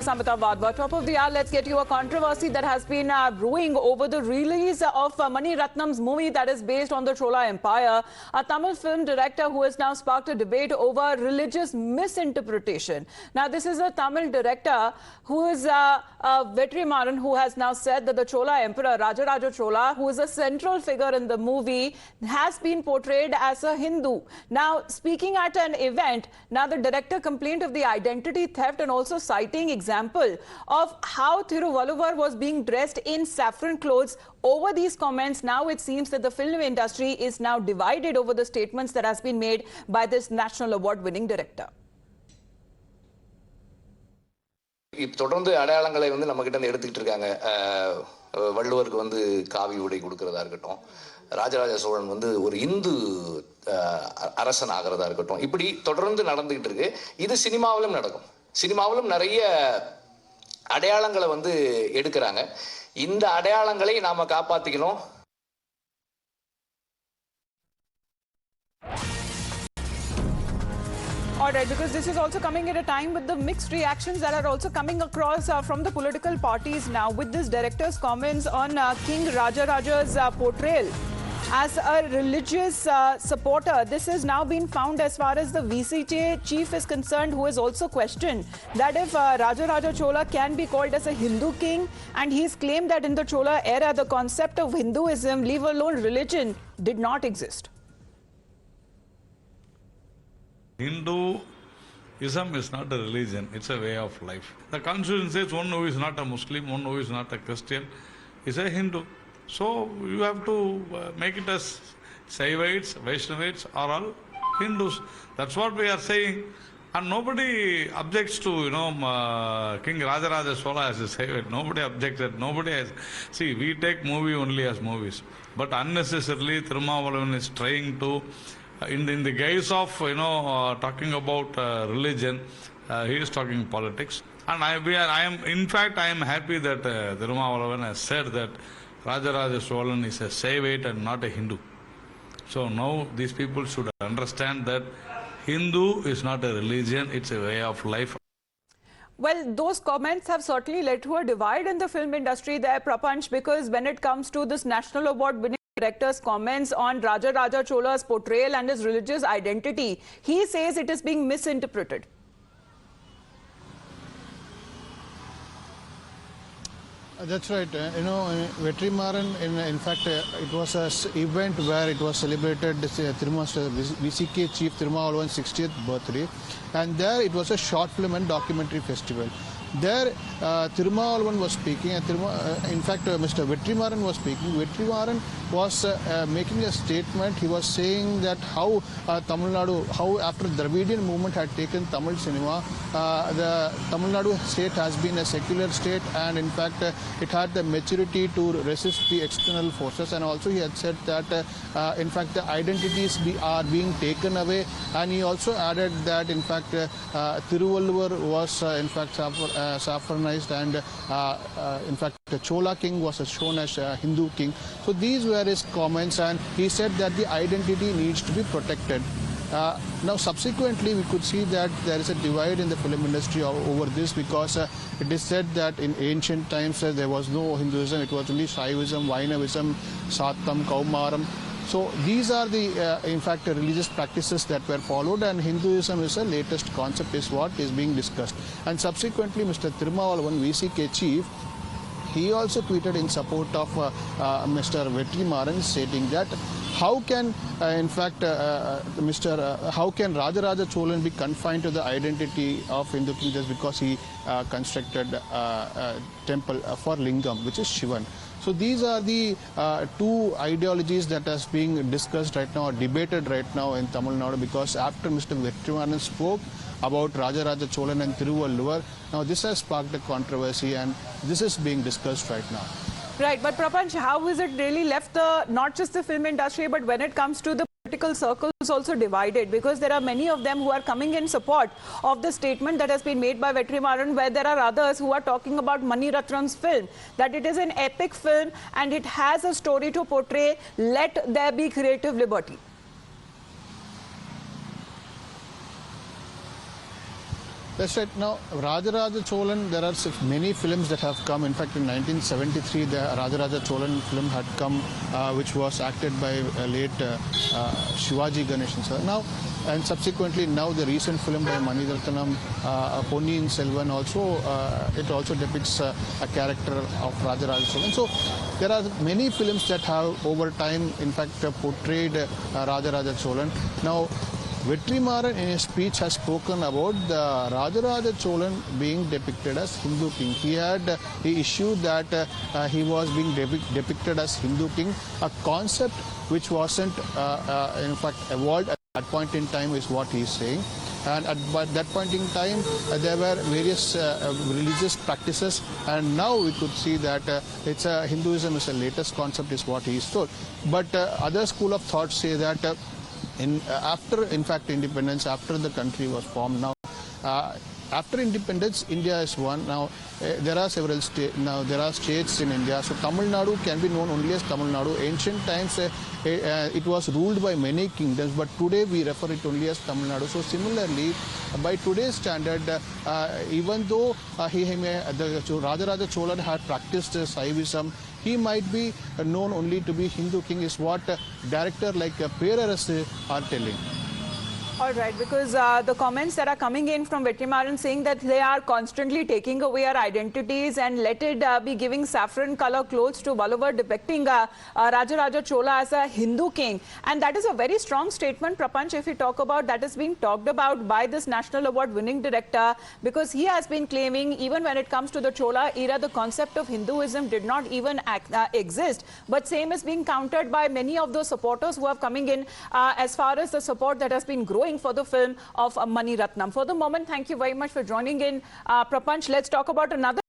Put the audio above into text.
Samita Vadva. Top of the hour, let's get you a controversy that has been brewing over the release of Mani Ratnam's movie that is based on the Chola Empire. A Tamil film director who has now sparked a debate over religious misinterpretation. Now, this is a Tamil director who is Vetrimaran, who has now said that the Chola Emperor, Raja Raja Chola, who is a central figure in the movie, has been portrayed as a Hindu. Now, speaking at an event, now the director complained of the identity theft and also citing example of how Thiruvalluvar was being dressed in saffron clothes. Over these comments, now it seems that the film industry is now divided over the statements that has been made by this national award-winning director. தொடர்ந்து அடையாளங்களை நம்ம கிட்ட இருந்து எடுத்துக்கிட்டு இருக்காங்க. வள்ளுவருக்கு காவி உடை கொடுக்கறதா இருக்கட்டும், ராஜராஜ சோழன் ஒரு இந்து அரசன் ஆகிறதா இருக்கட்டும், இப்படி தொடர்ந்து நடந்துகிட்டு இருக்கு. இது சினிமாவிலும் நடக்கும். சினிமாவிலும் நிறைய அடையாளங்களை எடுக்கிறாங்க. இந்த அடையாளங்களை நாம காப்பாத்திக்கணும். All right, because this is also coming at a time with the mixed reactions that are also coming across from the political parties now with this director's comments on King Raja Raja's portrayal as a religious supporter. This has now been found as far as the VCJ chief is concerned, who has also questioned that if Raja Raja Chola can be called as a Hindu king, and he's claimed that in the Chola era the concept of Hinduism, leave alone religion, did not exist. Hinduism is not a religion, it's a way of life. The constitution says one who is not a Muslim, one who is not a Christian is a Hindu. So you have to make it as Saivites, Vaishnavites are all Hindus. That's what we are saying. And nobody objects to, King Raja Raja Chola as a Saivite. Nobody objected. Nobody has. See, we take movie only as movies. But unnecessarily, Thirumavalavan is trying to, in the guise of, talking about religion, he is talking politics. And I am happy that Thirumavalavan has said that Rajaraja Cholan is a Saivite and not a Hindu. So now these people should understand that Hindu is not a religion, it's a way of life. Well, those comments have certainly led to a divide in the film industry there, Prapanch, because when it comes to this national award-winning director's comments on Raja Raja Chola's portrayal and his religious identity, he says it is being misinterpreted. That's right. Vetrimaran, in fact, it was an event where it was celebrated VCK Chief Thirumavalavan's 60th birthday, and there it was a short film and documentary festival. There, Thirumavalavan was speaking, and in fact, Mr. Vetrimaran was speaking. Vetrimaran was making a statement. He was saying that how Tamil Nadu, how after the Dravidian movement had taken Tamil cinema, the Tamil Nadu state has been a secular state, and in fact, it had the maturity to resist the external forces. And also, he had said that, in fact, the identities are being taken away. And he also added that, in fact, Thiruvalluvar was, in fact, saffronized, and in fact the Chola king was shown as a Hindu king. So these were his comments, and he said that the identity needs to be protected. Now subsequently we could see that there is a divide in the film industry over this, because it is said that in ancient times there was no Hinduism, it was only Shaivism, Vaishnavism, Satam, Kaumaram. So these are the, in fact, religious practices that were followed, and Hinduism is the latest concept, is what is being discussed. And subsequently, Mr. Thirumavalavan, VCK chief, he also tweeted in support of Mr. Vetrimaran, stating that how can, in fact, how can Raja Raja Cholan be confined to the identity of Hindu king just because he constructed a temple for Lingam, which is Shivan. So these are the two ideologies that is being discussed right now, or debated right now in Tamil Nadu, because after Mr. Vetrimaran spoke about Raja Raja Cholan and Thiruvalluvar, now this has sparked a controversy, and this is being discussed right now. Right, but Prapanch, how is it really left not just the film industry, but when it comes to the political circles also divided, because there are many of them who are coming in support of the statement that has been made by Vetrimaran, where there are others who are talking about Mani Ratnam's film, that it is an epic film and it has a story to portray. Let there be creative liberty. That's right. Now, Rajaraja Cholan, there are many films that have come. In fact, in 1973, the Rajaraja Cholan film had come, which was acted by late Shivaji Ganeshan sir. Now, and subsequently, now the recent film by Mani Ratnam, Ponniyin Selvan, also it also depicts a character of Rajaraja Cholan. So, there are many films that have, over time, in fact, portrayed Rajaraja Cholan. Now, Vetrimaran in his speech has spoken about the Rajaraja Cholan being depicted as Hindu king. He issued that he was being depicted as Hindu king, a concept which wasn't in fact evolved at that point in time is what he is saying. And at that point in time, there were various religious practices, and now we could see that Hinduism is a latest concept is what he is told. But other school of thought say that after, in fact, independence, after the country was formed, now after independence, India is one. Now there are several states. Now there are states in India. So Tamil Nadu can be known only as Tamil Nadu. Ancient times, it was ruled by many kingdoms, but today we refer it only as Tamil Nadu. So similarly, by today's standard, even though Rajaraja Chola had practiced Saivism, he might be known only to be Hindu king, is what director like Perarasu are telling. All right, because the comments that are coming in from Vetrimaran saying that they are constantly taking away our identities and let it be giving saffron color clothes to Valover depicting Rajaraja Chola as a Hindu king. And that is a very strong statement, Prapanch, if we talk about that is being talked about by this National Award winning director, because he has been claiming even when it comes to the Chola era, the concept of Hinduism did not even exist. But same is being countered by many of those supporters who are coming in as far as the support that has been growing for the film of Mani Ratnam. For the moment, thank you very much for joining in, Prapanch. Let's talk about another